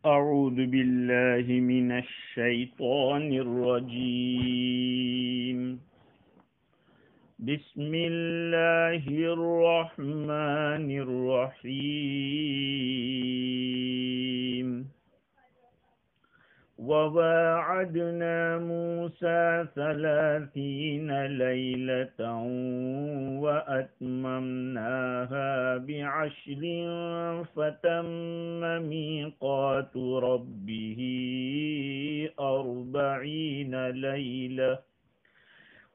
أعوذ بالله من الشيطان الرجيم بسم الله الرحمن الرحيم وواعدنا موسى 30 ليلة وأتممناها ب10 فتم ميقات ربه 40 ليلة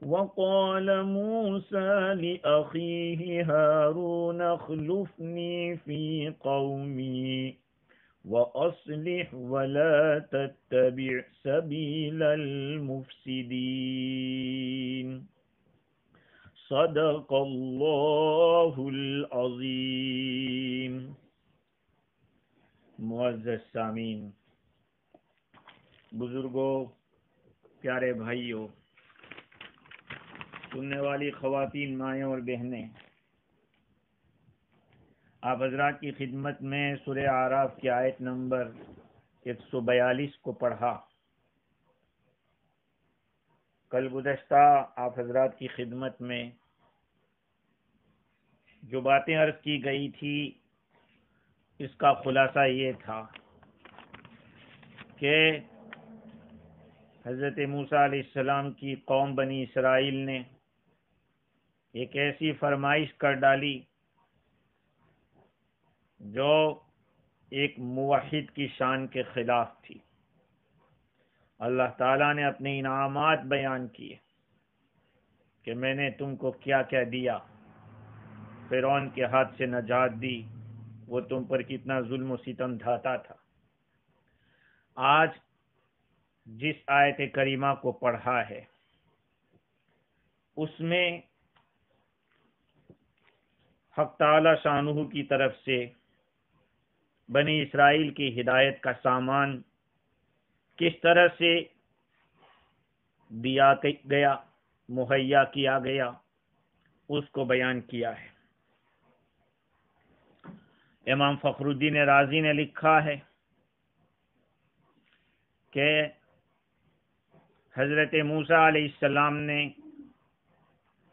وقال موسى لأخيه هارون اخلفني في قومي وأصلح ولا تتبع سبيل المفسدين صدق اللہ العظیم۔ معزز سامعین، بزرگوں، پیارے بھائیوں، سننے والی خواتین، مائیں اور بہنیں، آپ حضرات کی خدمت میں سورہ اعراف کی آیت نمبر 142 کو پڑھا۔ کل گزشتہ آپ حضرات کی خدمت میں جو باتیں عرض کی گئی تھی اس کا خلاصہ یہ تھا کہ حضرت موسیٰ علیہ السلام کی قوم بنی اسرائیل نے ایک ایسی فرمائش کر ڈالی جو ایک موحد کی شان کے خلاف تھی۔ اللہ تعالیٰ نے اپنے انعامات بیان کیے کہ میں نے تم کو کیا کیا دیا، فرعون کے ہاتھ سے نجات دی، وہ تم پر کتنا ظلم و ستم ڈھاتا تھا۔ آج جس آیت کریمہ کو پڑھا ہے اس میں حق تعالی شانہ کی طرف سے بنی اسرائیل کی ہدایت کا سامان کس طرح سے دیا گیا، مہیا کیا گیا، اس کو بیان کیا ہے۔ امام فخر الدین رازی نے لکھا ہے کہ حضرت موسیٰ علیہ السلام نے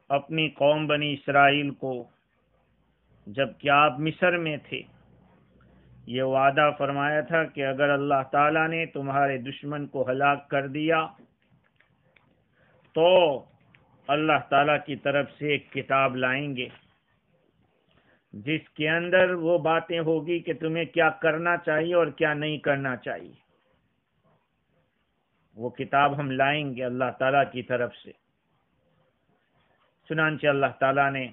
اپنی قوم بنی اسرائیل کو جبکہ آپ مصر میں تھے یہ وعدہ فرمایا تھا کہ اگر اللہ تعالیٰ نے تمہارے دشمن کو ہلاک کر دیا تو اللہ تعالیٰ کی طرف سے ایک کتاب لائیں گے جس کے اندر وہ باتیں ہوگی کہ تمہیں کیا کرنا چاہیے اور کیا نہیں کرنا چاہیے۔ وہ کتاب ہم لائیں گے اللہ تعالیٰ کی طرف سے۔ چنانچہ اللہ تعالیٰ نے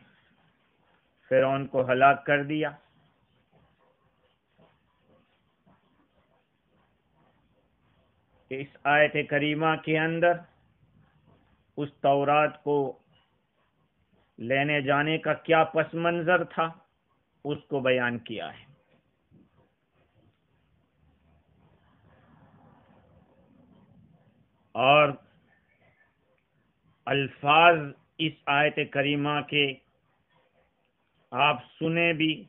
فرعون کو ہلاک کر دیا۔ اس آیت کریمہ کے اندر اس تورات کو لینے جانے کا کیا پس منظر تھا اس کو بیان کیا ہے۔ اور الفاظ اس آیت کریمہ کے آپ سنیں بھی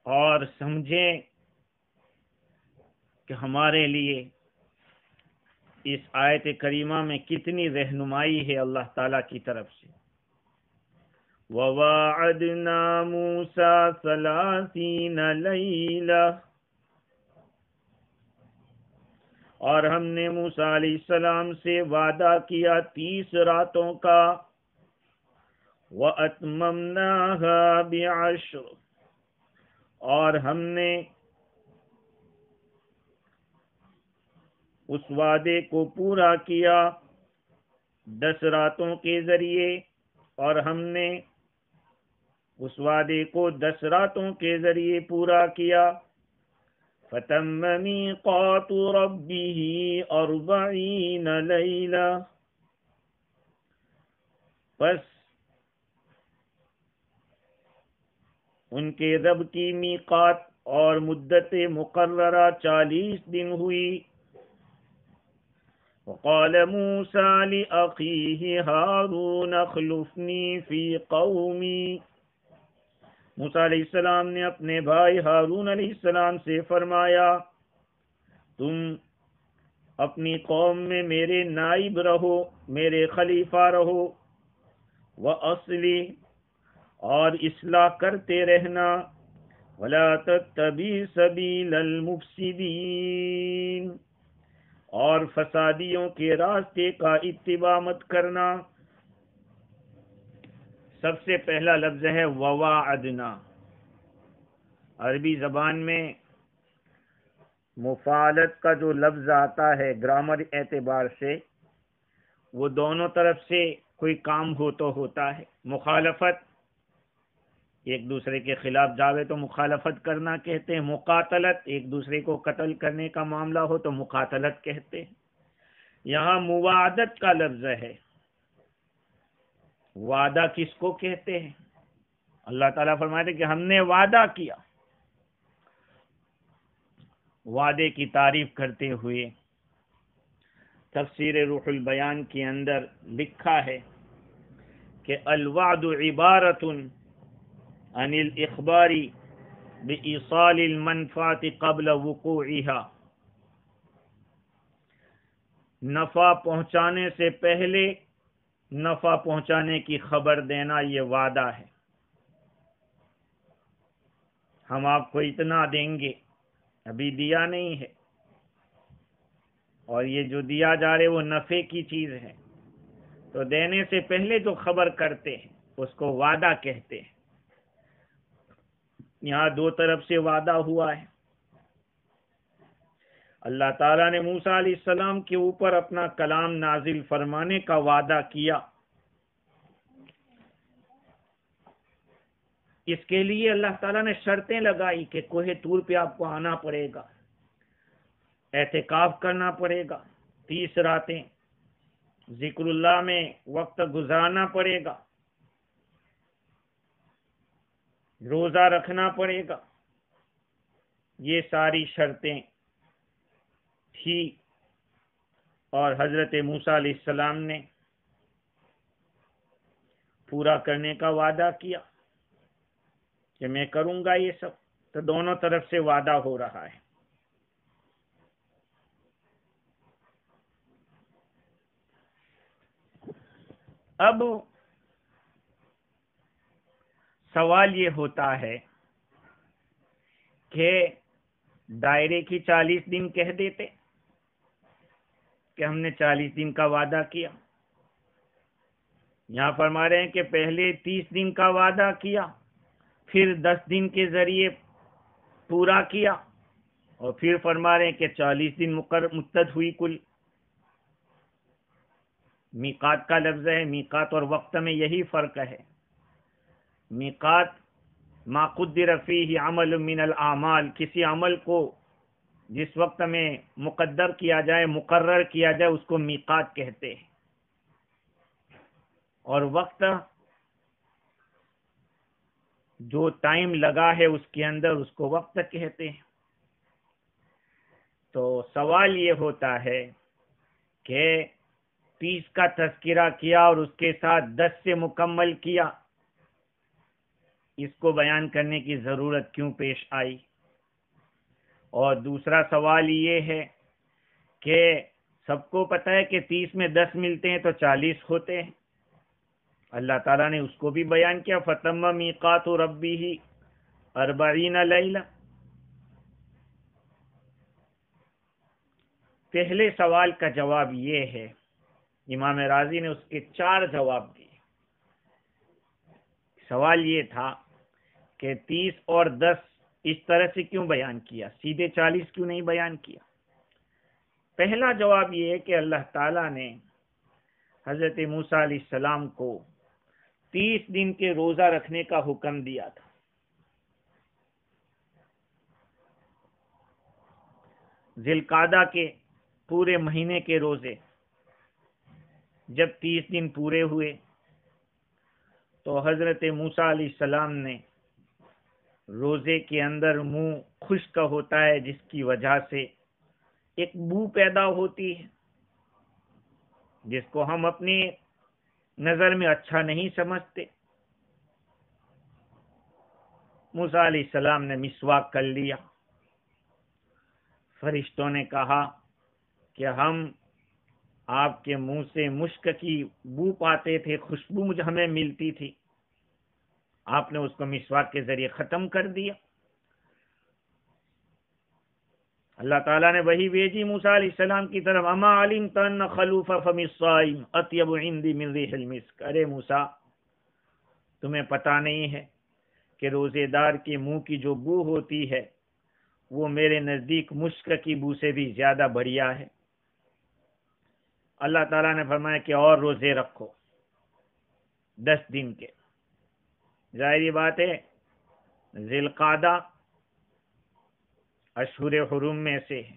اور سمجھیں کہ ہمارے لیے اس آیت کریمہ میں کتنی رہنمائی ہے اللہ تعالیٰ کی طرف سے۔ وَوَاعَدْنَا مُوسَىٰ 30 لَيْلَةً، اور ہم نے موسیٰ علیہ السلام سے وعدہ کیا 30 راتوں کا۔ وَأَتْمَمْنَاهَا ب10، اور ہم نے اس وعدے کو پورا کیا 10 راتوں کے ذریعے، اور ہم نے اس وعدے کو 10 راتوں کے ذریعے پورا کیا۔ فَتَمَّ مِيقَاتُ رَبِّهِ 40 لَيْلَةً، پس ان کے رب کی میقات اور مدت مقررہ 40 دن ہوئی۔ وقال موسى لأخيه هارون اخلفني في قومي، موسیٰ علیہ السلام نے اپنے بھائی ہارون علیہ السلام سے فرمایا تم اپنی قوم میں میرے نائب رہو، میرے خلیفہ رہو، وَأَصْلِحْ اور اصلاح کرتے رہنا، وَلَا تَتَّبِعْ سَبِيلَ الْمُفْسِدِينَ اور فسادیوں کے راستے کا اتباع مت کرنا۔ سب سے پہلا لفظ ہے وَوَاعَدْنَا۔ عربی زبان میں مفاعلت کا جو لفظ آتا ہے گرامر اعتبار سے، وہ دونوں طرف سے کوئی کام ہو تو ہوتا ہے۔ مخالفت، ایک دوسرے کے خلاف جاوے تو مخالفت کرنا کہتے ہیں۔ مقاتلت، ایک دوسرے کو قتل کرنے کا معاملہ ہو تو مقاتلت کہتے ہیں۔ یہاں مواعدت کا لفظ ہے۔ وعدہ کس کو کہتے ہیں؟ اللہ تعالیٰ فرماتے ہیں کہ ہم نے وعدہ کیا۔ وعدے کی تعریف کرتے ہوئے تفسیر روح البیان کے اندر لکھا ہے کہ الوعد عبارت عن الاخبار بإيصال المنفعة قبل وقوعها، نفع پہنچانے سے پہلے نفع پہنچانے کی خبر دینا، یہ وعدہ ہے۔ ہم آپ کو اتنا دیں گے، ابھی دیا نہیں ہے، اور یہ جو دیا جا رہے وہ نفع کی چیز ہے، تو دینے سے پہلے جو خبر کرتے ہیں اس کو وعدہ کہتے ہیں۔ یہاں دو طرف سے وعدہ ہوا ہے۔ اللہ تعالیٰ نے موسیٰ علیہ السلام کے اوپر اپنا کلام نازل فرمانے کا وعدہ کیا۔ اس کے لیے اللہ تعالیٰ نے شرطیں لگائی کہ کوہ طور پہ آپ کو آنا پڑے گا، اعتکاف کرنا پڑے گا، 30 راتیں ذکر اللہ میں وقت گزارنا پڑے گا، روزہ رکھنا پڑے گا۔ یہ ساری شرطیں تھی، اور حضرت موسیٰ علیہ السلام نے پورا کرنے کا وعدہ کیا کہ میں کروں گا یہ سب۔ تو دونوں طرف سے وعدہ ہو رہا ہے۔ اب سوال یہ ہوتا ہے کہ دائرے کی 40 دن کہہ دیتے کہ ہم نے 40 دن کا وعدہ کیا۔ یہاں فرما رہے ہیں کہ پہلے 30 دن کا وعدہ کیا، پھر 10 دن کے ذریعے پورا کیا، اور پھر فرما رہے ہیں کہ 40 دن مدت ہوئی کل۔ میقات کا لفظ ہے، میقات اور وقت میں یہی فرق ہے۔ میقات ما قدر فیہ عمل من الاعمال، کسی عمل کو جس وقت میں مقدر کیا جائے، مقرر کیا جائے، اس کو میقات کہتے ہیں۔ اور وقت جو ٹائم لگا ہے اس کے اندر، اس کو وقت کہتے ہیں۔ تو سوال یہ ہوتا ہے کہ 30 کا تذکرہ کیا اور اس کے ساتھ 10 سے مکمل کیا، اس کو بیان کرنے کی ضرورت کیوں پیش آئی؟ اور دوسرا سوال یہ ہے کہ سب کو پتہ ہے کہ 30 میں 10 ملتے ہیں تو 40 ہوتے ہیں۔ اللہ تعالیٰ نے اس کو بھی بیان کیا، فَتَمَّ مِيقَاتُ رَبِّهِ 40 لَيْلَةً۔ پہلے سوال کا جواب یہ ہے، امام راضی نے اس کے 4 جواب دیے۔ سوال یہ تھا کہ 30 اور 10 اس طرح سے کیوں بیان کیا، سیدھے 40 کیوں نہیں بیان کیا؟ پہلا جواب یہ ہے کہ اللہ تعالیٰ نے حضرت موسیٰ علیہ السلام کو 30 دن کے روزہ رکھنے کا حکم دیا تھا۔ ذی القعدہ کے پورے مہینے کے روزے جب 30 دن پورے ہوئے تو حضرت موسیٰ علیہ السلام نے روزے کے اندر منہ خشک ہوتا ہے، جس کی وجہ سے ایک بو پیدا ہوتی ہے، جس کو ہم اپنی نظر میں اچھا نہیں سمجھتے۔ موسیٰ علیہ السلام نے مسواک کر لیا، فرشتوں نے کہا کہ ہم آپ کے منہ سے مشک کی بو پاتے تھے، خوشبو مجھے ہمیں ملتی تھی، آپ نے اس کو مسواک کے ذریعے ختم کر دیا۔ اللہ تعالیٰ نے وہی بھیجی موسیٰ علیہ السلام کی طرف، اما علمت ان خلوف فم الصائم اطیب عندی من ریح المسک، ارے موسیٰ تمہیں پتہ نہیں ہے کہ روزے دار کے منہ کی جو بو ہوتی ہے وہ میرے نزدیک مشک کی بو سے بھی زیادہ بڑھیا ہے۔ اللہ تعالیٰ نے فرمایا کہ اور روزے رکھو 10 دن کے۔ ظاہری بات ہے ذی القعدہ اشہر حرم میں سے ہے،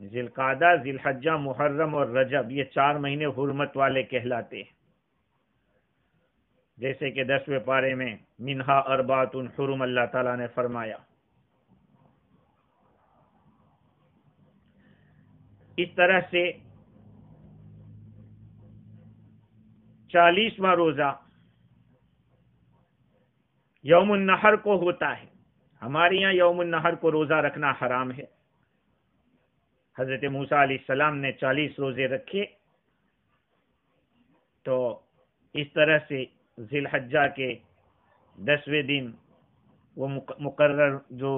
ذی القعدہ، ذی الحجہ، محرم اور رجب، یہ 4 مہینے حرمت والے کہلاتے ہیں، جیسے کہ 10ویں پارے میں منہا اربعۃ حرم اللہ تعالیٰ نے فرمایا۔ اس طرح سے 40واں روزہ یوم النحر کو ہوتا ہے، ہمارے یہاں یوم النحر کو روزہ رکھنا حرام ہے۔ حضرت موسیٰ علیہ السلام نے 40 روزے رکھے، تو اس طرح سے ذی الحجہ کے 10ویں دن وہ مقرر جو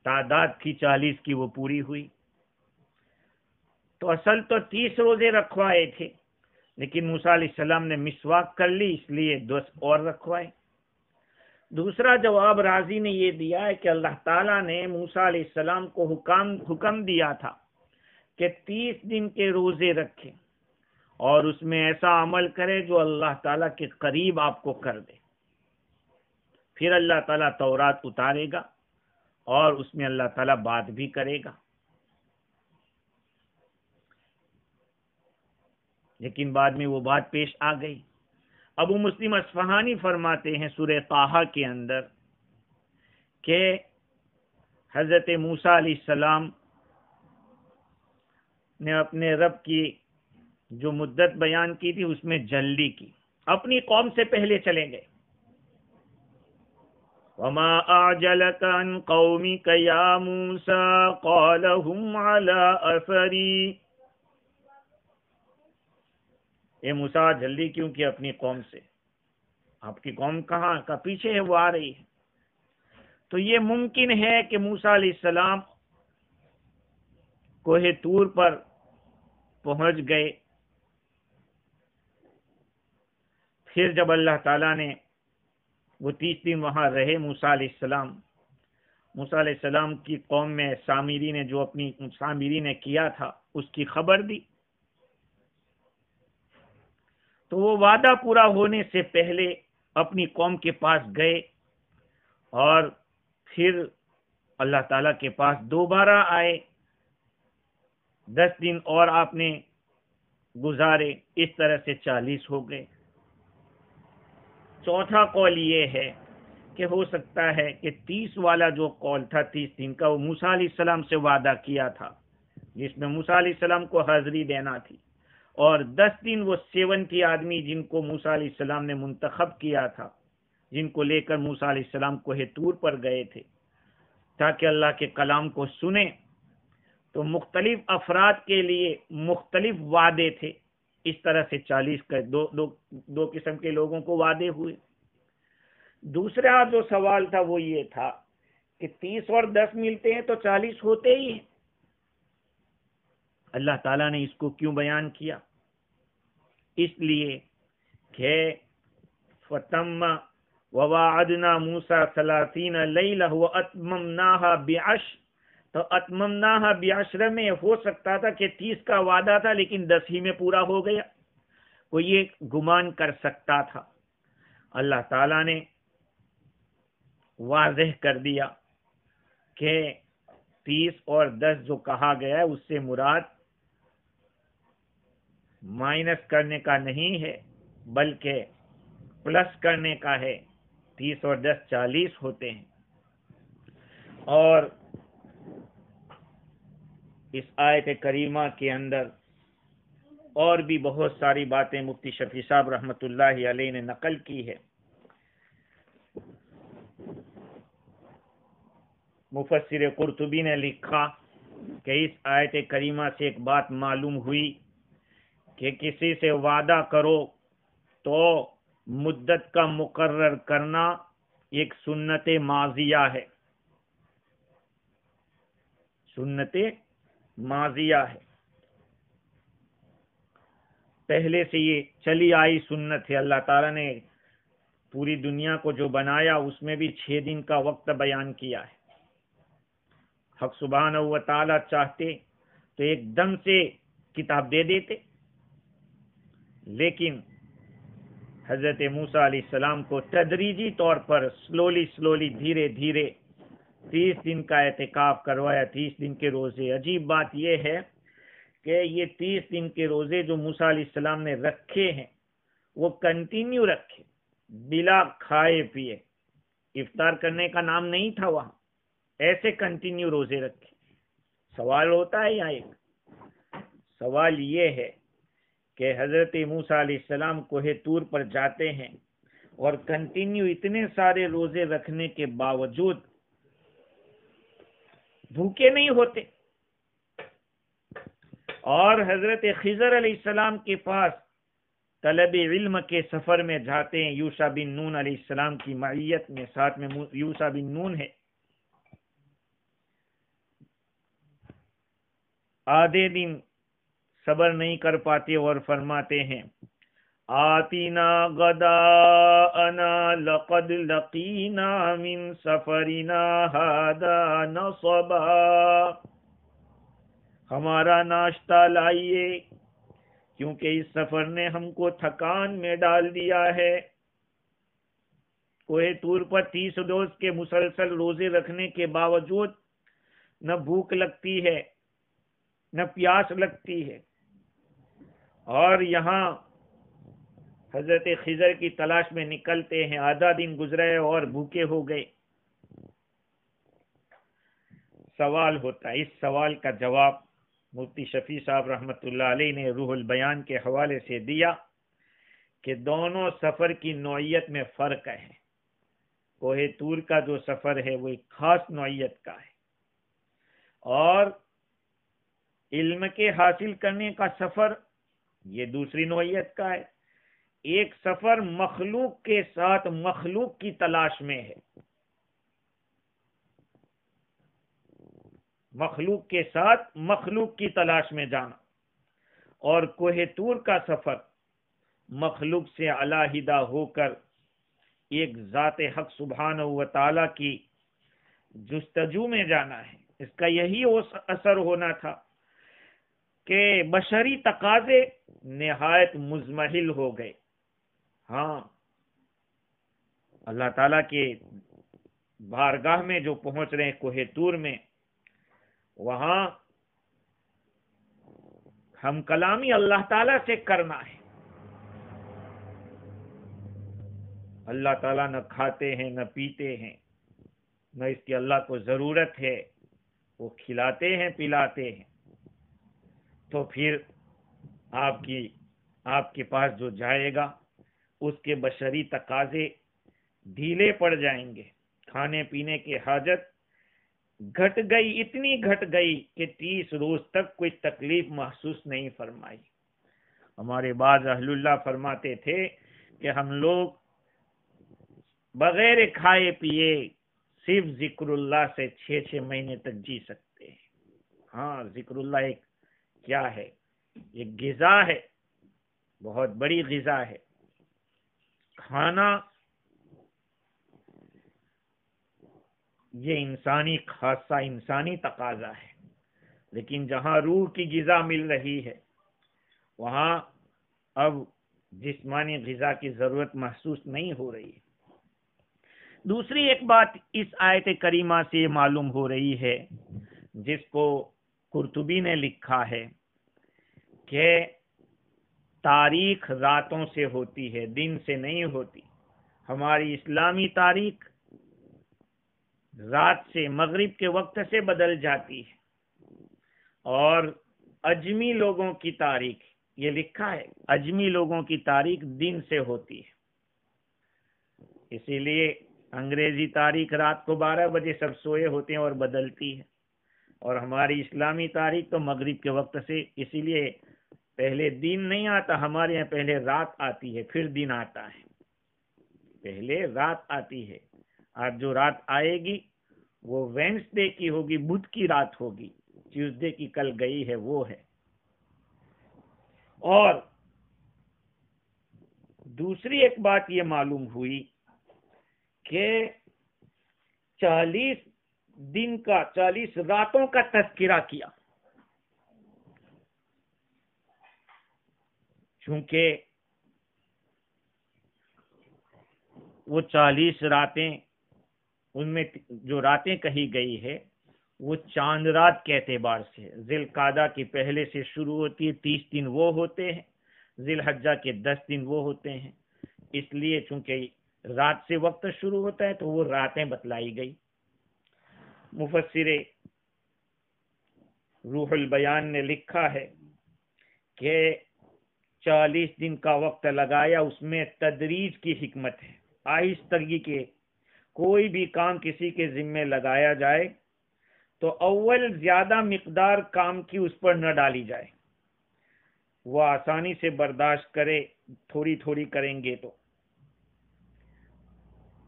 تعداد تھی 40 کی وہ پوری ہوئی۔ تو اصل تو 30 روزے رکھوائے تھے، لیکن موسیٰ علیہ السلام نے مسواک کر لی، اس لیے 10 اور رکھوائے۔ دوسرا جواب راضی نے یہ دیا ہے کہ اللہ تعالیٰ نے موسیٰ علیہ السلام کو حکم دیا تھا کہ 30 دن کے روزے رکھے اور اس میں ایسا عمل کرے جو اللہ تعالیٰ کے قریب آپ کو کر دے، پھر اللہ تعالیٰ تورات اتارے گا اور اس میں اللہ تعالیٰ بات بھی کرے گا۔ لیکن بعد میں وہ بات پیش آ گئی۔ ابو مسلم اصفہانی فرماتے ہیں سورہ طٰہٰ کے اندر کہ حضرت موسیٰ علیہ السلام نے اپنے رب کی جو مدت بیان کی تھی اس میں جلدی کی، اپنی قوم سے پہلے چلے گئے۔ وَمَا أَعْجَلَكَ عَنْ قَوْمِكَ يَا مُوسَىٰ قَالَ هُمْ عَلَىٰ أَثَرِي، اے موسیٰ جلدی کیوں کی اپنی قوم سے؟ آپ کی قوم کہاں کا پیچھے ہے، وہ آ رہی ہے۔ تو یہ ممکن ہے کہ موسیٰ علیہ السلام کوہ طور پر پہنچ گئے، پھر جب اللہ تعالیٰ نے وہ 30 دن وہاں رہے موسیٰ علیہ السلام کی قوم میں سامری نے جو اپنی سامری نے کیا تھا اس کی خبر دی، تو وہ وعدہ پورا ہونے سے پہلے اپنی قوم کے پاس گئے اور پھر اللہ تعالیٰ کے پاس دوبارہ آئے، 10 دن اور آپ نے گزارے، اس طرح سے 40 ہو گئے۔ چوتھا قول یہ ہے کہ ہو سکتا ہے کہ 30 والا جو قول تھا 30 دن کا، وہ موسیٰ علیہ السلام سے وعدہ کیا تھا جس میں موسیٰ علیہ السلام کو حاضری دینا تھی، اور 10 دن وہ 70 آدمی جن کو موسیٰ علیہ السلام نے منتخب کیا تھا، جن کو لے کر موسیٰ علیہ السلام کوہ طور پر گئے تھے تاکہ اللہ کے کلام کو سنیں، تو مختلف افراد کے لیے مختلف وعدے تھے۔ اس طرح سے 40 کا دو قسم کے لوگوں کو وعدے ہوئے۔ دوسرا جو سوال تھا وہ یہ تھا کہ 30 اور 10 ملتے ہیں تو 40 ہوتے ہی ہیں، اللہ تعالیٰ نے اس کو کیوں بیان کیا؟ اس لیے کہ فَتَمَّ وَوَاعَدْنَا مُوسَىٰ 30 لَيْلَةً وَأَتْمَمْنَاهَا بِعَشْرٍ، تو اتممناها بعشر میں ہو سکتا تھا کہ 30 کا وعدہ تھا لیکن 10 ہی میں پورا ہو گیا، وہ یہ گمان کر سکتا تھا۔ اللہ تعالیٰ نے واضح کر دیا کہ 30 اور 10 جو کہا گیا ہے اس سے مراد مائنس کرنے کا نہیں ہے بلکہ پلس کرنے کا ہے، 30 اور 10 40 ہوتے ہیں۔ اور اس آیت کریمہ کے اندر اور بھی بہت ساری باتیں مفتی شفیع صاحب رحمۃ اللہ علیہ نے نقل کی ہے۔ مفسر قرطبی نے لکھا کہ اس آیت کریمہ سے ایک بات معلوم ہوئی کہ کسی سے وعدہ کرو تو مدت کا مقرر کرنا ایک سنت ماضیہ ہے، سنت ماضیہ ہے، پہلے سے یہ چلی آئی سنت ہے۔ اللہ تعالیٰ نے پوری دنیا کو جو بنایا اس میں بھی 6 دن کا وقت بیان کیا ہے۔ حق سبحانہ و تعالیٰ چاہتے تو ایک دم سے کتاب دے دیتے، لیکن حضرت موسیٰ علیہ السلام کو تدریجی طور پر سلولی دھیرے دھیرے 30 دن کا اعتکاف کروایا، 30 دن کے روزے۔ عجیب بات یہ ہے کہ یہ 30 دن کے روزے جو موسیٰ علیہ السلام نے رکھے ہیں وہ کنٹینیو رکھے، بلا کھائے پیے، افطار کرنے کا نام نہیں تھا وہاں، ایسے کنٹینیو روزے رکھے۔ سوال ہوتا ہے یہاں، ایک سوال یہ ہے کہ حضرت موسیٰ علیہ السلام کوہ طور پر جاتے ہیں اور کنٹینیو اتنے سارے روزے رکھنے کے باوجود بھوکے نہیں ہوتے، اور حضرت خضر علیہ السلام کے پاس طلب علم کے سفر میں جاتے ہیں، یوشع بن نون علیہ السلام کی معیت میں، ساتھ میں یوشع بن نون ہے۔ آدھے دن صبر نہیں کر پاتے اور فرماتے ہیں آتینا غداءنا لقد لقینا من سفرنا هذا نصبا، ہمارا ناشتہ لائیے کیونکہ اس سفر نے ہم کو تھکان میں ڈال دیا ہے۔ کوہ طور پر 30 روز کے مسلسل روزے رکھنے کے باوجود نہ بھوک لگتی ہے نہ پیاس لگتی ہے، اور یہاں حضرت خضر کی تلاش میں نکلتے ہیں، آدھا دن گزرے اور بھوکے ہو گئے۔ سوال ہوتا ہے، اس سوال کا جواب مفتی شفیع صاحب رحمۃ اللہ علیہ نے روح البیان کے حوالے سے دیا کہ دونوں سفر کی نوعیت میں فرق ہے۔ کوہ طور کا جو سفر ہے وہ ایک خاص نوعیت کا ہے، اور علم کے حاصل کرنے کا سفر یہ دوسری نوعیت کا ہے۔ ایک سفر مخلوق کے ساتھ مخلوق کی تلاش میں ہے، مخلوق کے ساتھ مخلوق کی تلاش میں جانا، اور کوہ طور کا سفر مخلوق سے علیحدہ ہو کر ایک ذات حق سبحانہ و تعالی کی جستجو میں جانا ہے۔ اس کا یہی اثر ہونا تھا کہ بشری تقاضے نہایت مزمحل ہو گئے۔ ہاں، اللہ تعالیٰ کے بارگاہ میں جو پہنچ رہے ہیں کوہ طور میں، وہاں ہم کلامی اللہ تعالیٰ سے کرنا ہے۔ اللہ تعالیٰ نہ کھاتے ہیں نہ پیتے ہیں، نہ اس کی اللہ کو ضرورت ہے، وہ کھلاتے ہیں پلاتے ہیں۔ تو پھر آپ کے پاس جو جائے گا اس کے بشری تقاضے ڈھیلے پڑ جائیں گے۔ کھانے پینے کی حاجت گھٹ گئی، اتنی گھٹ گئی کہ 30 روز تک کوئی تکلیف محسوس نہیں فرمائی۔ ہمارے بعض اہل اللہ فرماتے تھے کہ ہم لوگ بغیر کھائے پیے صرف ذکر اللہ سے 6 مہینے تک جی سکتے ہیں۔ ہاں، ذکر اللہ ایک کیا ہے؟ ایک غذا ہے، بہت بڑی غذا ہے۔ کھانا یہ انسانی خاصہ، انسانی تقاضا ہے، لیکن جہاں روح کی غذا مل رہی ہے وہاں اب جسمانی غذا کی ضرورت محسوس نہیں ہو رہی ہے۔ دوسری ایک بات اس آیت کریمہ سے معلوم ہو رہی ہے، جس کو قرطبی نے لکھا ہے کہ تاریخ راتوں سے ہوتی ہے، دن سے نہیں ہوتی۔ ہماری اسلامی تاریخ رات سے، مغرب کے وقت سے بدل جاتی ہے، اور اجمی لوگوں کی تاریخ، یہ لکھا ہے، اجمی لوگوں کی تاریخ دن سے ہوتی ہے۔ اسی لیے انگریزی تاریخ رات کو 12 بجے سب سوئے ہوتے ہیں اور بدلتی ہے، اور ہماری اسلامی تاریخ تو مغرب کے وقت سے، اسی لیے پہلے دن نہیں آتا ہمارے یہاں، پہلے رات آتی ہے پھر دن آتا ہے، پہلے رات آتی ہے۔ آج جو رات آئے گی وہ وینسڈے کی ہوگی، بدھ کی رات ہوگی، ٹیوزڈے کی کل گئی ہے وہ ہے۔ اور دوسری ایک بات یہ معلوم ہوئی کہ 40 دن کا 40 راتوں کا تذکرہ کیا، چونکہ وہ 40 راتیں، ان میں جو راتیں کہی گئی ہے وہ چاند رات کے اعتبار سے ذی القعدہ کی پہلے سے شروع ہوتی ہے، 30 دن وہ ہوتے ہیں، ذی الحجہ کے 10 دن وہ ہوتے ہیں، اس لیے چونکہ رات سے وقت شروع ہوتا ہے تو وہ راتیں بتلائی گئی۔ مفسر روح البیان نے لکھا ہے کہ 40 دن کا وقت لگایا، اس میں تدریج کی حکمت ہے، آہستگی کے کوئی بھی کام کسی کے ذمے لگایا جائے تو اول زیادہ مقدار کام کی اس پر نہ ڈالی جائے، وہ آسانی سے برداشت کرے، تھوڑی تھوڑی کریں گے تو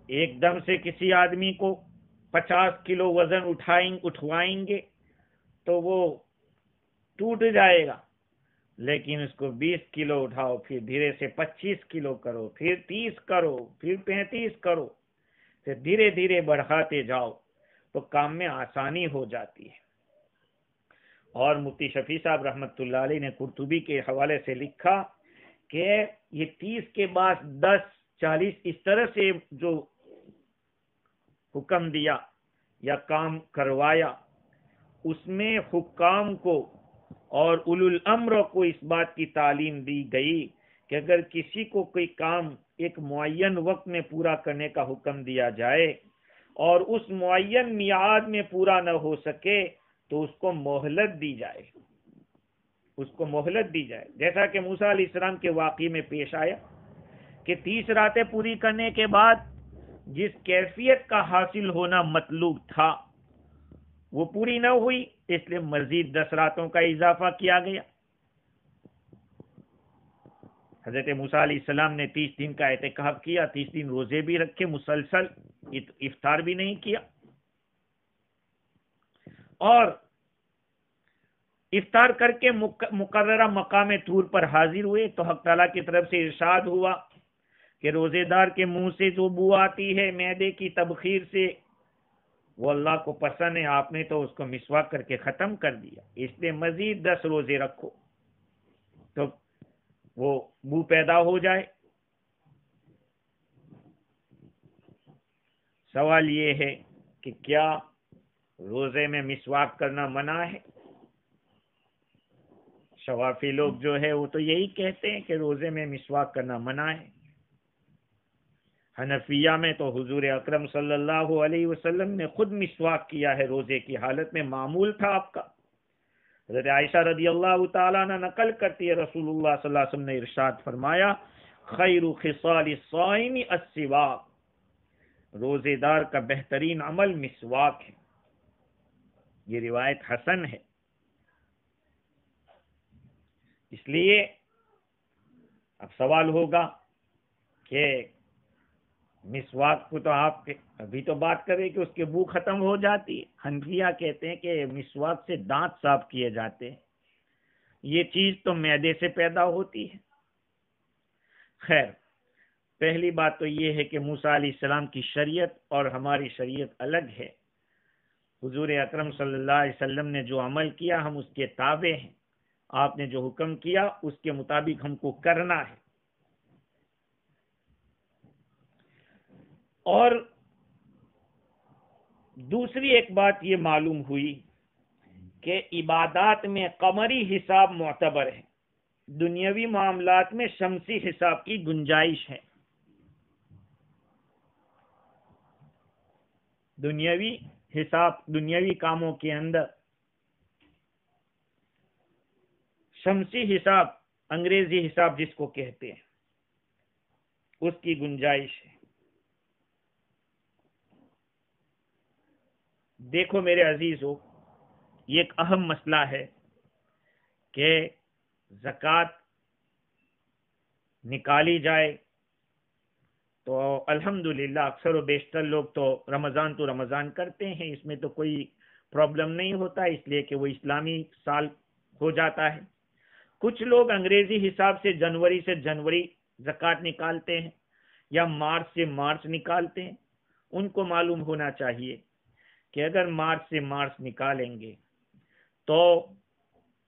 ایک دم سے کسی آدمی کو 50 کلو وزن اٹھوائیں گے تو وہ ٹوٹ جائے گا، لیکن اس کو 20 کلو اٹھاؤ، پھر دھیرے سے 25 کلو کرو، پھر 30 کرو، پھر 35 کرو، پھر دھیرے دھیرے بڑھاتے جاؤ تو کام میں آسانی ہو جاتی ہے۔ اور مفتی شفیع صاحب رحمت اللہ علیہ نے قرطبی کے حوالے سے لکھا کہ یہ 30 کے بعد 10 40 اس طرح سے جو حکم دیا یا کام کروایا، اس میں حکام کو اور اولو الامر کو اس بات کی تعلیم دی گئی کہ اگر کسی کو کوئی کام ایک معین وقت میں پورا کرنے کا حکم دیا جائے اور اس معین میعاد میں پورا نہ ہو سکے تو اس کو مہلت دی جائے، اس کو مہلت دی جائے، جیسا کہ موسیٰ علیہ السلام کے واقعے میں پیش آیا کہ 30 راتیں پوری کرنے کے بعد جس کیفیت کا حاصل ہونا مطلوب تھا وہ پوری نہ ہوئی، اس لیے مزید 10 راتوں کا اضافہ کیا گیا۔ حضرت موسیٰ علیہ السلام نے 30 دن کا اعتکاف کیا، 30 دن روزے بھی رکھے، مسلسل افطار بھی نہیں کیا، اور افطار کر کے مقررہ مقام طور پر حاضر ہوئے تو حق تعالیٰ کی طرف سے ارشاد ہوا کہ روزے دار کے منہ سے جو بو آتی ہے معدے کی تبخیر سے وہ اللہ کو پسند ہے، آپ نے تو اس کو مسواک کر کے ختم کر دیا، اس لیے مزید 10 روزے رکھو تو وہ بو پیدا ہو جائے۔ سوال یہ ہے کہ کیا روزے میں مسواک کرنا منع ہے؟ شوافی لوگ جو ہے وہ تو یہی کہتے ہیں کہ روزے میں مسواک کرنا منع ہے۔ حنفیہ میں تو حضور اکرم صلی اللہ علیہ وسلم نے خود مسواک کیا ہے، روزے کی حالت میں معمول تھا آپ کا۔ حضرت عائشہ رضی اللہ تعالیٰ عنہ نقل کرتی ہے، رسول اللہ صلی اللہ علیہ وسلم نے ارشاد فرمایا خیر خصال الصائم السواک، روزے دار کا بہترین عمل مسواک ہے۔ یہ روایت حسن ہے، اس لیے اب سوال ہوگا کہ مسواک کو تو آپ ابھی تو بات کریں کہ اس کے بو ختم ہو جاتی ہے، حنفیہ کہتے ہیں کہ مسواک سے دانت صاف کیے جاتے ہیں، یہ چیز تو معدے سے پیدا ہوتی ہے۔ خیر، پہلی بات تو یہ ہے کہ موسیٰ علیہ السلام کی شریعت اور ہماری شریعت الگ ہے۔ حضور اکرم صلی اللہ علیہ وسلم نے جو عمل کیا ہم اس کے تابع ہیں، آپ نے جو حکم کیا اس کے مطابق ہم کو کرنا ہے۔ اور دوسری ایک بات یہ معلوم ہوئی کہ عبادات میں قمری حساب معتبر ہے، دنیاوی معاملات میں شمسی حساب کی گنجائش ہے۔ دنیاوی حساب، دنیاوی کاموں کے اندر شمسی حساب، انگریزی حساب جس کو کہتے ہیں، اس کی گنجائش ہے۔ دیکھو میرے عزیزو، یہ ایک اہم مسئلہ ہے کہ زکوٰۃ نکالی جائے تو الحمدللہ اکثر و بیشتر لوگ تو رمضان کرتے ہیں، اس میں تو کوئی پرابلم نہیں ہوتا، اس لیے کہ وہ اسلامی سال ہو جاتا ہے۔ کچھ لوگ انگریزی حساب سے جنوری زکوٰۃ نکالتے ہیں یا مارچ سے مارچ نکالتے ہیں۔ ان کو معلوم ہونا چاہیے کہ اگر مارچ سے مارچ نکالیں گے تو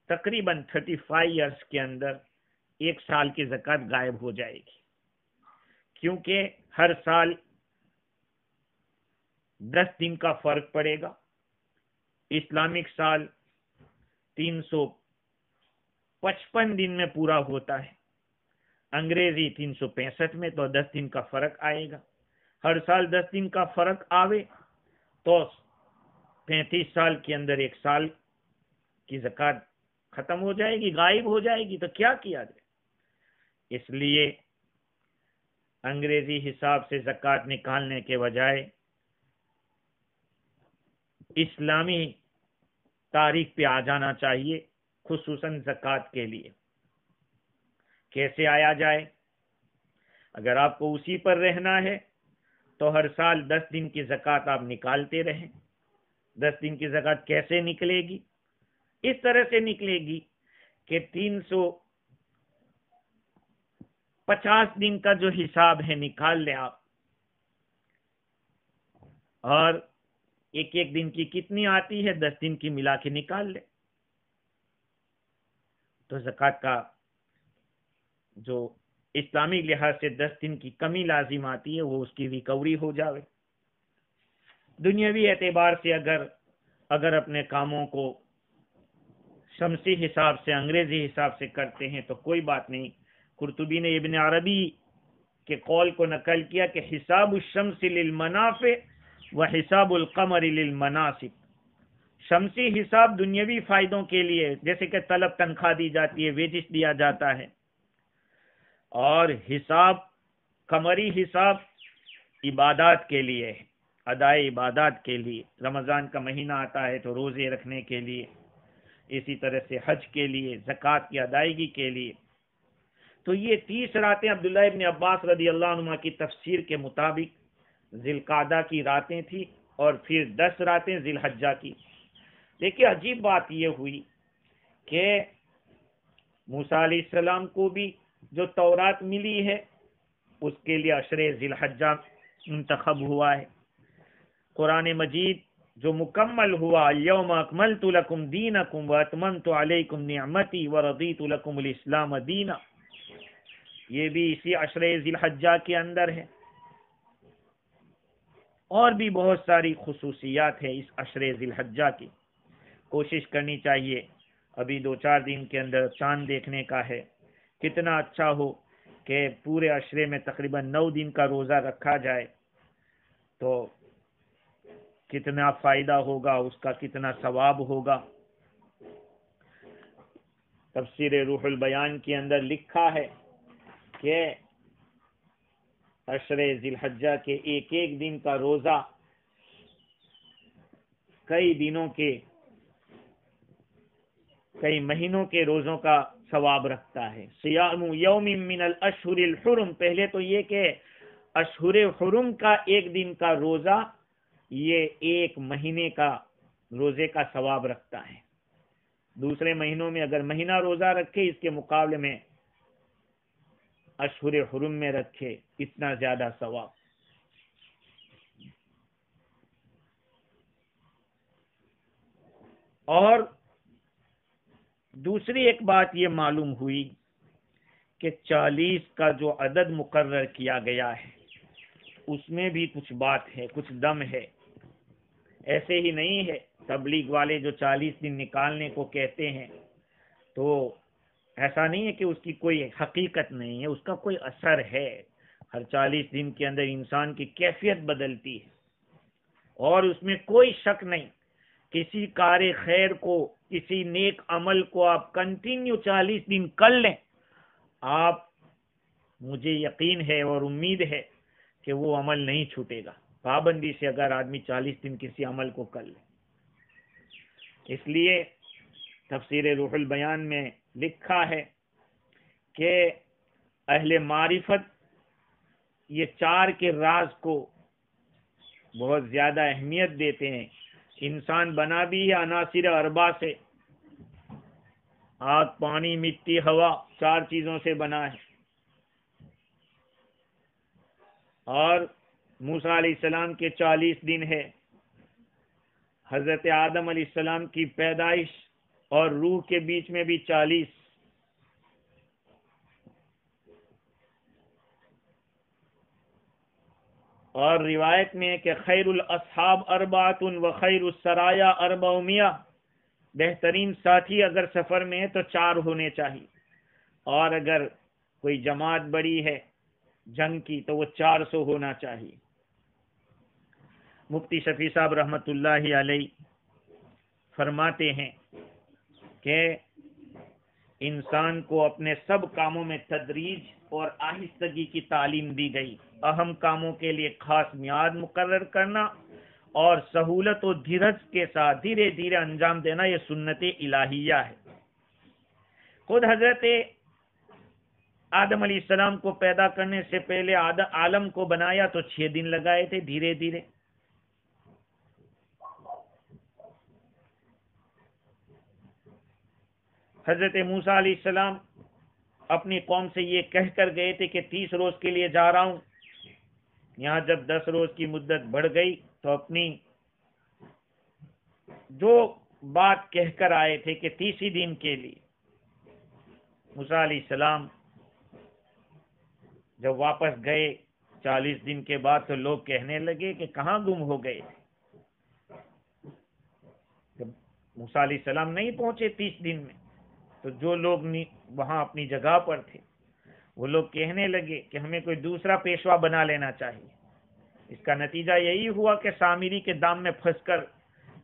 تقریباً 35 ایئرس کے اندر ایک سال کی زکوٰۃ غائب ہو جائے گی، کیونکہ ہر سال 10 دن کا فرق پڑے گا۔ اسلامک سال 355 دن میں پورا ہوتا ہے، انگریزی 365 میں، تو 10 دن کا فرق آئے گا۔ ہر سال 10 دن کا فرق آوے تو 35 سال کے اندر ایک سال کی زکوٰۃ ختم ہو جائے گی، غائب ہو جائے گی، تو کیا کیا جائے؟ اس لیے انگریزی حساب سے زکوٰۃ نکالنے کے بجائے اسلامی تاریخ پہ آ جانا چاہیے، خصوصاً زکوٰۃ کے لیے۔ کیسے آیا جائے؟ اگر آپ کو اسی پر رہنا ہے تو ہر سال 10 دن کی زکوٰۃ آپ نکالتے رہیں۔ 10 دن کی زکوٰۃ کیسے نکلے گی؟ اس طرح سے نکلے گی کہ 350 دن کا جو حساب ہے نکال لیں آپ، اور ایک ایک دن کی کتنی آتی ہے 10 دن کی ملا کے نکال لیں، تو زکوٰۃ کا جو اسلامی لحاظ سے 10 دن کی کمی لازم آتی ہے وہ اس کی ریکوری ہو جاوے۔ دنیاوی اعتبار سے اگر اپنے کاموں کو شمسی حساب سے انگریزی حساب سے کرتے ہیں تو کوئی بات نہیں۔ قرطبی نے ابن عربی کے قول کو نقل کیا کہ حساب الشمس للمنافع و حساب القمر للمناسب۔ شمسی حساب دنیاوی فائدوں کے لیے، جیسے کہ طلب تنخواہ دی جاتی ہے، ویجز دیا جاتا ہے، اور حساب قمری حساب عبادات کے لیے، ادائے عبادات کے لیے۔ رمضان کا مہینہ آتا ہے تو روزے رکھنے کے لیے، اسی طرح سے حج کے لیے، زکوٰۃ کی ادائیگی کے لیے۔ تو یہ 30 راتیں عبداللہ ابن عباس رضی اللہ عنہ کی تفسیر کے مطابق ذی القعدہ کی راتیں تھی، اور پھر 10 راتیں ذی الحجہ کی۔ دیکھیے عجیب بات یہ ہوئی کہ موسیٰ علیہ السلام کو بھی جو تورات ملی ہے اس کے لیے عشر ذی الحجہ منتخب ہوا ہے۔ قرآن مجید جو مکمل ہوا، الیوم اکملت لکم دینکم واتممت علیکم نعمتی ورضیت لکم الاسلام دینا، یہ بھی اسی عشر ذی الحجہ کے اندر ہے۔ اور بھی بہت ساری خصوصیات ہیں اس عشر ذی الحجہ کی۔ کوشش کرنی چاہیے، ابھی 2-4 دن کے اندر چاند دیکھنے کا ہے، کتنا اچھا ہو کہ پورے عشرے میں تقریباً 9 دن کا روزہ رکھا جائے، تو کتنا فائدہ ہوگا، اس کا کتنا ثواب ہوگا۔ تفسیر روح البیان کے اندر لکھا ہے کہ عشر ذی الحجہ کے ایک ایک دن کا روزہ کئی مہینوں کے روزوں کا ثواب رکھتا ہے۔ صیام یوم من الاشہر الحرم، پہلے تو یہ کہ اشہر حرم کا ایک دن کا روزہ یہ ایک مہینے کا روزے کا ثواب رکھتا ہے۔ دوسرے مہینوں میں اگر مہینہ روزہ رکھے، اس کے مقابلے میں اشہر حرم میں رکھے، اتنا زیادہ ثواب۔ اور دوسری ایک بات یہ معلوم ہوئی کہ 40 کا جو عدد مقرر کیا گیا ہے اس میں بھی کچھ بات ہے، کچھ دم ہے۔ ایسے ہی نہیں ہے، تبلیغ والے جو 40 دن نکالنے کو کہتے ہیں تو ایسا نہیں ہے کہ اس کی کوئی حقیقت نہیں ہے، اس کا کوئی اثر ہے۔ ہر 40 دن کے اندر انسان کی کیفیت بدلتی ہے، اور اس میں کوئی شک نہیں۔ کسی کار خیر کو، کسی نیک عمل کو آپ کنٹینیو 40 دن کر لیں، مجھے یقین ہے اور امید ہے کہ وہ عمل نہیں چھوٹے گا۔ پابندی سے اگر آدمی 40 دن کسی عمل کو کر لے، اس لیے تفسیر روح البیان میں لکھا ہے کہ اہل معرفت یہ چار کے راز کو بہت زیادہ اہمیت دیتے ہیں۔ انسان بنا بھی ہے عناصر اربع سے، آگ، پانی، مٹی، ہوا، چار چیزوں سے بنا ہے۔ اور موسیٰ علیہ السلام کے 40 دن ہے، حضرت آدم علیہ السلام کی پیدائش اور روح کے بیچ میں بھی 40۔ اور روایت میں ہے کہ خیر الاصحاب اربعۃ و خیر السرایا 400، بہترین ساتھی اگر سفر میں ہے تو 4 ہونے چاہیے، اور اگر کوئی جماعت بڑی ہے جنگ کی تو وہ 400 ہونا چاہیے۔ مفتی شفیع صاحب رحمۃ اللہ علیہ فرماتے ہیں کہ انسان کو اپنے سب کاموں میں تدریج اور آہستگی کی تعلیم دی گئی۔ اہم کاموں کے لیے خاص میعاد مقرر کرنا اور سہولت و دھیرج کے ساتھ دھیرے دھیرے انجام دینا، یہ سنت الہیہ ہے۔ خود حضرت آدم علیہ السلام کو پیدا کرنے سے پہلے عالم کو بنایا تو 6 دن لگائے تھے دھیرے دھیرے۔ حضرت موسیٰ علیہ السلام اپنی قوم سے یہ کہہ کر گئے تھے کہ 30 روز کے لیے جا رہا ہوں، یہاں جب 10 روز کی مدت بڑھ گئی تو اپنی جو بات کہہ کر آئے تھے کہ 30 دن کے لیے، موسیٰ علیہ السلام جب واپس گئے 40 دن کے بعد تو لوگ کہنے لگے کہ کہاں گم ہو گئے تھے۔ جب موسیٰ علیہ السلام نہیں پہنچے 30 دن میں تو جو لوگ وہاں اپنی جگہ پر تھے وہ لوگ کہنے لگے کہ ہمیں کوئی دوسرا پیشوا بنا لینا چاہیے۔ اس کا نتیجہ یہی ہوا کہ سامری کے دام میں پھنس کر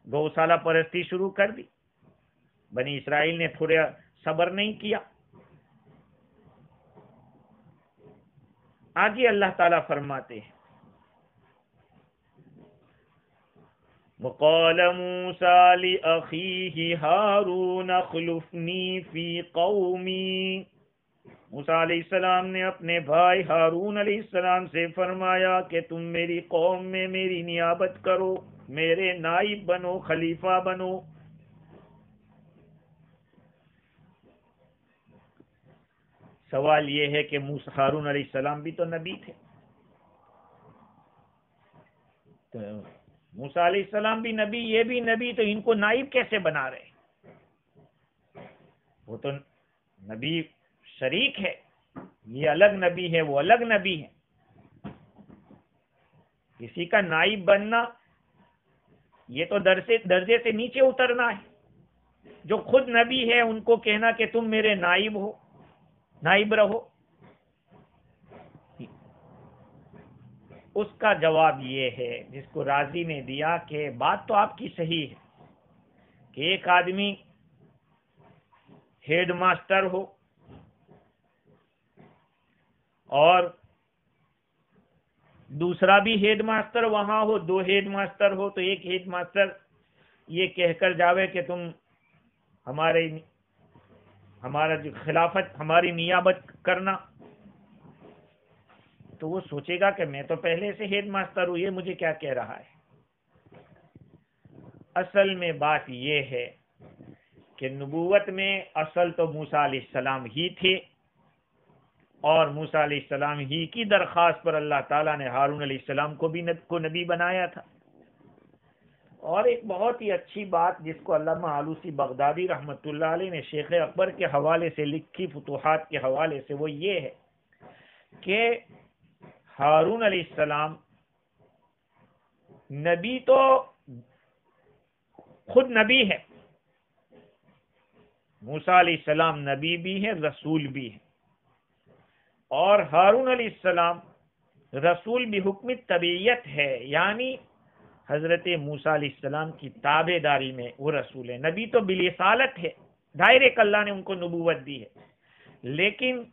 گوشالہ پرستی شروع کر دی۔ بنی اسرائیل نے تھوڑا صبر نہیں کیا۔ آگے اللہ تعالیٰ فرماتے ہیں وَقَالَ مُوسَىٰ لِأَخِيهِ هَارُونَ اخْلُفْنِي فِي قَوْمِي، موسیٰ علیہ السلام نے اپنے بھائی ہارون علیہ السلام سے فرمایا کہ تم میری قوم میں میری نیابت کرو، میرے نائب بنو، خلیفہ بنو۔ سوال یہ ہے کہ ہارون علیہ السلام بھی تو نبی تھے، تو موسیٰ علیہ السلام بھی نبی، یہ بھی نبی، تو ان کو نائب کیسے بنا رہے؟ وہ تو نبی شریک ہے، یہ الگ نبی ہے، وہ الگ نبی ہے۔ کسی کا نائب بننا یہ تو درجے سے نیچے اترنا ہے۔ جو خود نبی ہے ان کو کہنا کہ تم میرے نائب ہو، نائب رہو۔ اس کا جواب یہ ہے جس کو راضی نے دیا کہ بات تو آپ کی صحیح ہے کہ ایک آدمی ہیڈ ماسٹر ہو اور دوسرا بھی ہیڈ ماسٹر وہاں ہو، 2 ہیڈ ماسٹر ہو، تو ایک ہیڈ ماسٹر یہ کہہ کر جاوے کہ تم ہمارا جو خلافت، ہماری نیابت کرنا، تو وہ سوچے گا کہ میں تو پہلے سے ہیڈ ماسٹر ہوں، یہ مجھے کیا کہہ رہا ہے۔ اصل میں بات یہ ہے کہ نبوت میں اصل تو موسیٰ علیہ السلام ہی تھے، اور موسیٰ علیہ السلام ہی کی درخواست پر اللہ تعالیٰ نے ہارون علیہ السلام کو بھی نبی بنایا تھا۔ اور ایک بہت ہی اچھی بات جس کو علامہ آلوسی بغدادی رحمۃ اللہ علیہ نے شیخ اکبر کے حوالے سے لکھی، فتوحات کے حوالے سے، وہ یہ ہے کہ ہارون علیہ السلام نبی تو خود نبی ہے، موسیٰ علیہ السلام نبی بھی ہے، رسول بھی ہے، اور ہارون علیہ السلام رسول بحکم طبیعت ہے، یعنی حضرت موسیٰ علیہ السلام کی تابع داری میں وہ رسول ہے۔ نبی تو بالرسالت ہے، ڈائریکٹ اللہ نے ان کو نبوت دی ہے، لیکن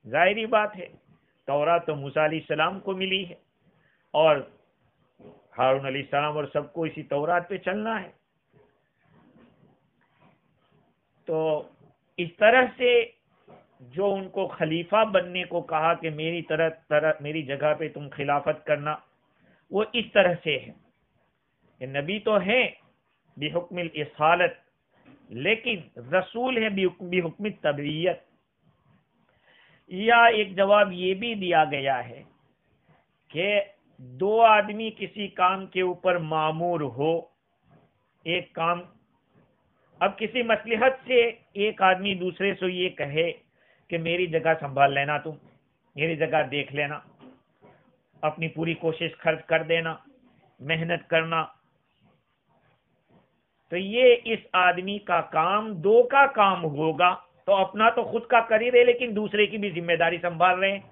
ظاہری بات ہے تورات تو موسیٰ علیہ السلام کو ملی ہے، اور ہارون علیہ السلام اور سب کو اسی تورات پہ چلنا ہے۔ تو اس طرح سے جو ان کو خلیفہ بننے کو کہا کہ میری جگہ پہ تم خلافت کرنا، وہ اس طرح سے ہے کہ نبی تو ہیں بحکم الرسالت، لیکن رسول ہے بحکم التبعیت۔ یا ایک جواب یہ بھی دیا گیا ہے کہ دو آدمی کسی کام کے اوپر مامور ہو، ایک کام، اب کسی مصلحت سے ایک آدمی دوسرے سے یہ کہے کہ میری جگہ سنبھال لینا، تم میری جگہ دیکھ لینا، اپنی پوری کوشش خرچ کر دینا، محنت کرنا، تو یہ اس آدمی کا کام دو کا کام ہوگا، تو اپنا تو خود کا کر ہی رہے لیکن دوسرے کی بھی ذمہ داری سنبھال رہے ہیں۔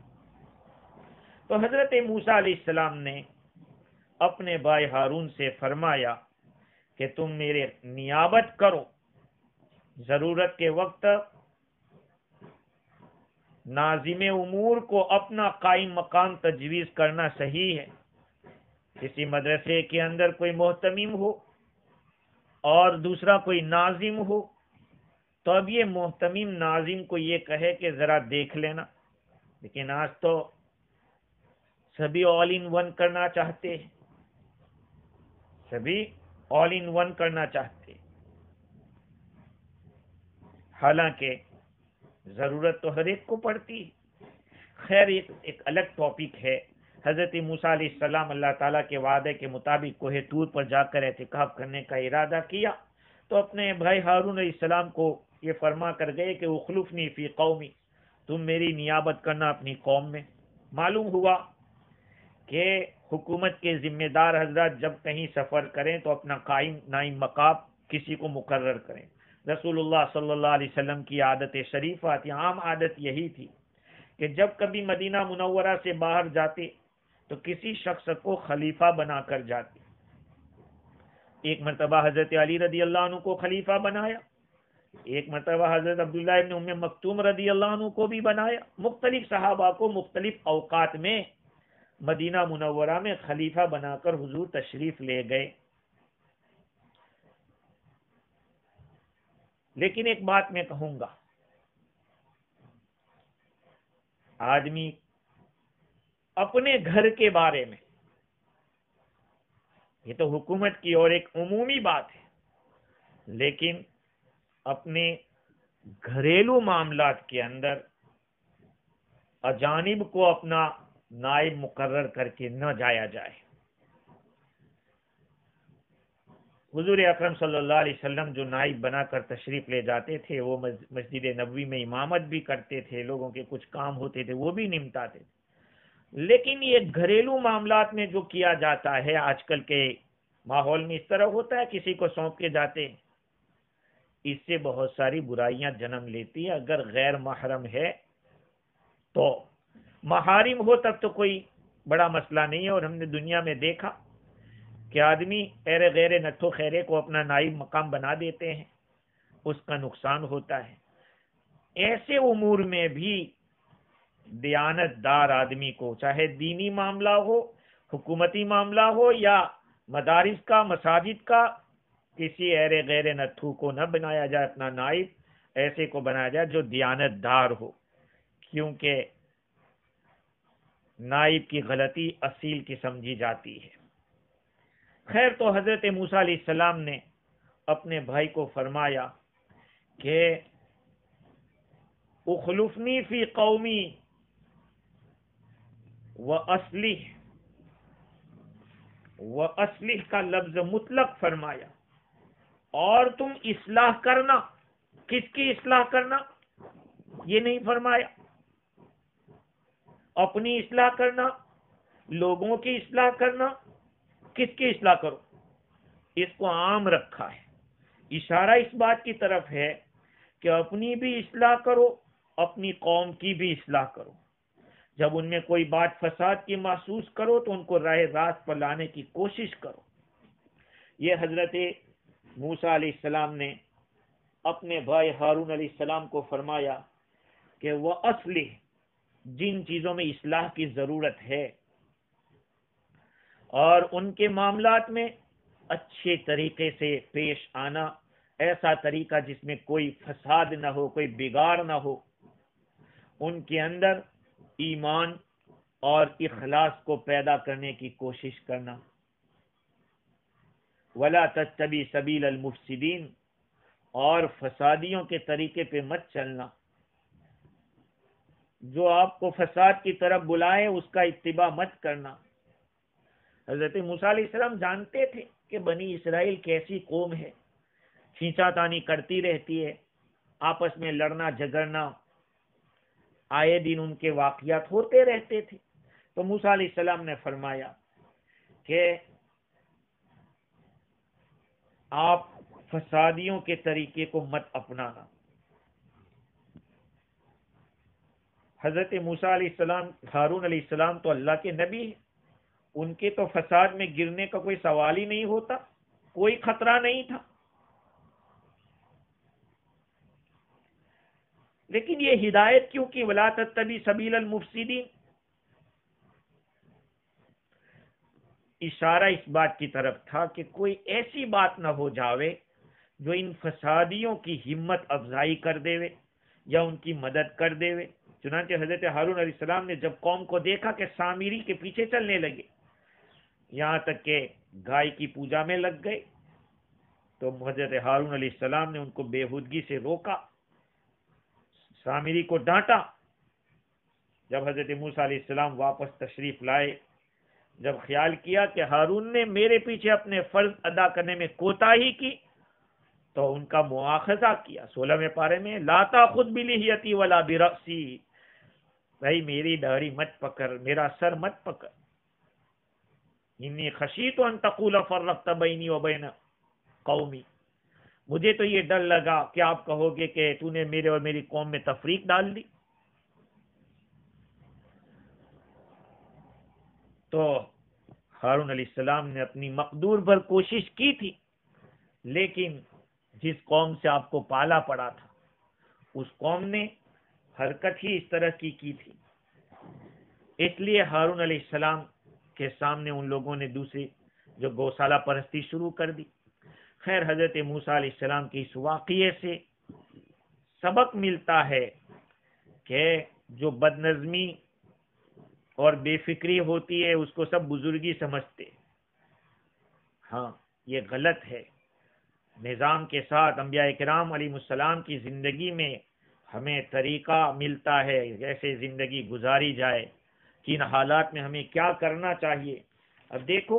تو حضرت موسیٰ علیہ السلام نے اپنے بھائی ہارون سے فرمایا کہ تم میرے نیابت کرو، ضرورت کے وقت ناظم امور کو اپنا قائم مقام تجویز کرنا صحیح ہے۔ کسی مدرسے کے اندر کوئی محتمم ہو اور دوسرا کوئی ناظم ہو، تو اب یہ محتمم ناظم کو یہ کہے کہ ذرا دیکھ لینا، لیکن آج تو سبھی آل ان ون کرنا چاہتے ہیں، سبھی آل ان ون کرنا چاہتے ہیں، حالانکہ ضرورت تو ہر ایک کو پڑتی ہے۔ خیر ایک الگ ٹاپک ہے۔ حضرت موسیٰ علیہ السلام اللہ تعالیٰ کے وعدے کے مطابق کوہ طور پر جا کر اعتکاف کرنے کا ارادہ کیا، تو اپنے بھائی ہارون علیہ السلام کو یہ فرما کر گئے کہ اخلفنی فی قومی، تم میری نیابت کرنا اپنی قوم میں۔ معلوم ہوا کہ حکومت کے ذمہ دار حضرات جب کہیں سفر کریں تو اپنا قائم نائب مقام کسی کو مقرر کریں۔ رسول اللہ صلی اللہ علیہ وسلم کی عادت شریفہ تھی، عام عادت یہی تھی کہ جب کبھی مدینہ منورہ سے باہر جاتے تو کسی شخص کو خلیفہ بنا کر جاتے۔ ایک مرتبہ حضرت علی رضی اللہ عنہ کو خلیفہ بنایا، ایک مرتبہ حضرت عبداللہ ابن ام مکتوم رضی اللہ عنہ کو بھی بنایا، مختلف صحابہ کو مختلف اوقات میں مدینہ منورہ میں خلیفہ بنا کر حضور تشریف لے گئے۔ لیکن ایک بات میں کہوں گا، آدمی اپنے گھر کے بارے میں، یہ تو حکومت کی اور ایک عمومی بات ہے، لیکن اپنے گھریلو معاملات کے اندر اجانب کو اپنا نائب مقرر کر کے نہ جایا جائے۔ حضور اکرم صلی اللہ علیہ وسلم جو نائب بنا کر تشریف لے جاتے تھے، وہ مسجد نبوی میں امامت بھی کرتے تھے، لوگوں کے کچھ کام ہوتے تھے وہ بھی نمٹاتے تھے، لیکن یہ گھریلو معاملات میں جو کیا جاتا ہے آج کل کے ماحول میں اس طرح ہوتا ہے، کسی کو سونپ کے جاتے ہیں، اس سے بہت ساری برائیاں جنم لیتی ہیں۔ اگر غیر محرم ہے تو، محارم ہو تب تو کوئی بڑا مسئلہ نہیں ہے، اور ہم نے دنیا میں دیکھا کہ آدمی ایرے غیر نٹھو خیرے کو اپنا نائب مقام بنا دیتے ہیں، اس کا نقصان ہوتا ہے۔ ایسے امور میں بھی دیانت دار آدمی کو، چاہے دینی معاملہ ہو، حکومتی معاملہ ہو، یا مدارس کا، مساجد کا، کسی ایرے غیر نٹھو کو نہ بنایا جائے اپنا نائب، ایسے کو بنایا جائے جو دیانت دار ہو، کیونکہ نائب کی غلطی اصیل کی سمجھی جاتی ہے۔ خیر، تو حضرت موسیٰ علیہ السلام نے اپنے بھائی کو فرمایا کہ اخلفنی فی قومی وَأَصْلِحْ کا لفظ مطلق فرمایا، اور تم اصلاح کرنا۔ کس کی اصلاح کرنا یہ نہیں فرمایا، اپنی اصلاح کرنا، لوگوں کی اصلاح کرنا، کس کی اصلاح کرو، اس کو عام رکھا ہے۔ اشارہ اس بات کی طرف ہے کہ اپنی بھی اصلاح کرو، اپنی قوم کی بھی اصلاح کرو۔ جب ان میں کوئی بات فساد کی محسوس کرو تو ان کو راہ راست پر لانے کی کوشش کرو۔ یہ حضرت موسیٰ علیہ السلام نے اپنے بھائی ہارون علیہ السلام کو فرمایا کہ وہ اصلی جن چیزوں میں اصلاح کی ضرورت ہے اور ان کے معاملات میں اچھے طریقے سے پیش آنا، ایسا طریقہ جس میں کوئی فساد نہ ہو، کوئی بگاڑ نہ ہو، ان کے اندر ایمان اور اخلاص کو پیدا کرنے کی کوشش کرنا. وَلَا تَتَّبِعْ سَبِيلَ الْمُفْسِدِينَ، اور فسادیوں کے طریقے پہ مت چلنا. جو آپ کو فساد کی طرف بلائے اس کا اتباع مت کرنا. حضرت موسیٰ علیہ السلام جانتے تھے کہ بنی اسرائیل کیسی قوم ہے، کھینچا تانی کرتی رہتی ہے، آپس میں لڑنا جھگڑنا آئے دن ان کے واقعات ہوتے رہتے تھے. تو موسیٰ علیہ السلام نے فرمایا کہ آپ فسادیوں کے طریقے کو مت اپنانا. حضرت موسیٰ علیہ السلام، ہارون علیہ السلام تو اللہ کے نبی ہیں، ان کے تو فساد میں گرنے کا کوئی سوال ہی نہیں ہوتا، کوئی خطرہ نہیں تھا. لیکن یہ ہدایت کیوں کی وَلَا تَتَّبِعْ سَبِيلَ الْمُفْسِدِينَ؟ اشارہ اس بات کی طرف تھا کہ کوئی ایسی بات نہ ہو جاوے جو ان فسادیوں کی ہمت افزائی کر دے یا ان کی مدد کر دے. چنانچہ حضرت ہارون علیہ السلام نے جب قوم کو دیکھا کہ سامری کے پیچھے چلنے لگے، یہاں تک کہ گائے کی پوجا میں لگ گئے، تو حضرت ہارون علیہ السلام نے ان کو بےہودگی سے روکا، سامری کو ڈانٹا. جب حضرت موسیٰ علیہ السلام واپس تشریف لائے، جب خیال کیا کہ ہارون نے میرے پیچھے اپنے فرض ادا کرنے میں کوتاہی کی، تو ان کا مواخذہ کیا. 16ویں پارے میں لا تاخذ بلحیتی ولا برأسی، بھائی میری داڑھی مت پکڑ، میرا سر مت پکڑ. انی خشیت ان تقول فرقت بینی و بین قومی، مجھے تو یہ ڈر لگا کہ آپ کہو گے کہ تو نے میرے اور میری قوم میں تفریق ڈال دی. تو ہارون علیہ السلام نے اپنی مقدور پر کوشش کی تھی، لیکن جس قوم سے آپ کو پالا پڑا تھا اس قوم نے حرکت ہی اس طرح کی تھی. اس لیے ہارون علیہ السلام کے سامنے ان لوگوں نے دوسری جو گوشالہ پرستی شروع کر دی. خیر، حضرت موسیٰ علیہ السلام کے اس واقعے سے سبق ملتا ہے کہ جو بد نظمی اور بے فکری ہوتی ہے اس کو سب بزرگی سمجھتے. ہاں، یہ غلط ہے. نظام کے ساتھ انبیاء کرام علیہ السلام کی زندگی میں ہمیں طریقہ ملتا ہے کیسے زندگی گزاری جائے، کن حالات میں ہمیں کیا کرنا چاہیے. اب دیکھو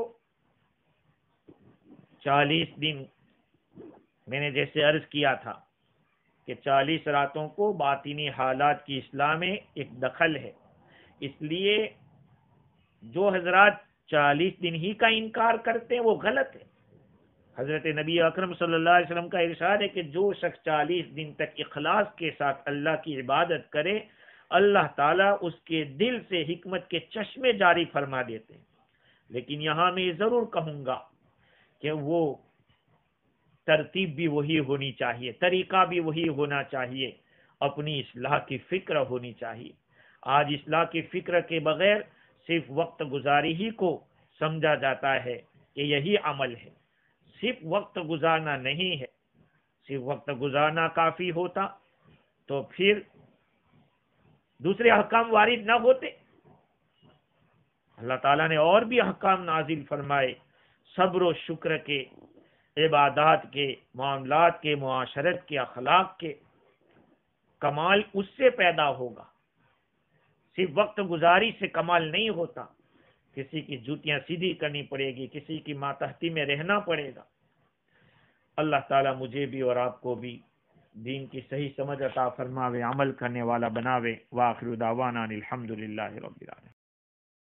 40 دن میں نے جیسے عرض کیا تھا کہ 40 راتوں کو باطنی حالات کی اصلاح میں ایک دخل ہے. اس لیے جو حضرات 40 دن ہی کا انکار کرتے ہیں وہ غلط ہے. حضرت نبی اکرم صلی اللہ علیہ وسلم کا ارشاد ہے کہ جو شخص 40 دن تک اخلاص کے ساتھ اللہ کی عبادت کرے، اللہ تعالیٰ اس کے دل سے حکمت کے چشمے جاری فرما دیتے ہیں. لیکن یہاں میں یہ ضرور کہوں گا کہ وہ ترتیب بھی وہی ہونی چاہیے، طریقہ بھی وہی ہونا چاہیے، اپنی اصلاح کی فکر ہونی چاہیے. آج اصلاح کی فکر کے بغیر صرف وقت گزاری ہی کو سمجھا جاتا ہے کہ یہی عمل ہے. صرف وقت گزارنا نہیں ہے. صرف وقت گزارنا کافی ہوتا تو پھر دوسرے احکام وارد نہ ہوتے. اللہ تعالیٰ نے اور بھی احکام نازل فرمائے، صبر و شکر کے، عبادات کے، معاملات کے، معاشرت کے، اخلاق کے. کمال اس سے پیدا ہوگا، صرف وقت گزاری سے کمال نہیں ہوتا. کسی کی جوتیاں سیدھی کرنی پڑے گی، کسی کی ماتحتی میں رہنا پڑے گا. اللہ تعالیٰ مجھے بھی اور آپ کو بھی دین کی صحیح سمجھ عطا فرماوے، عمل کرنے والا بناوے. وآخر دعوانا الحمدللہ رب العالمین.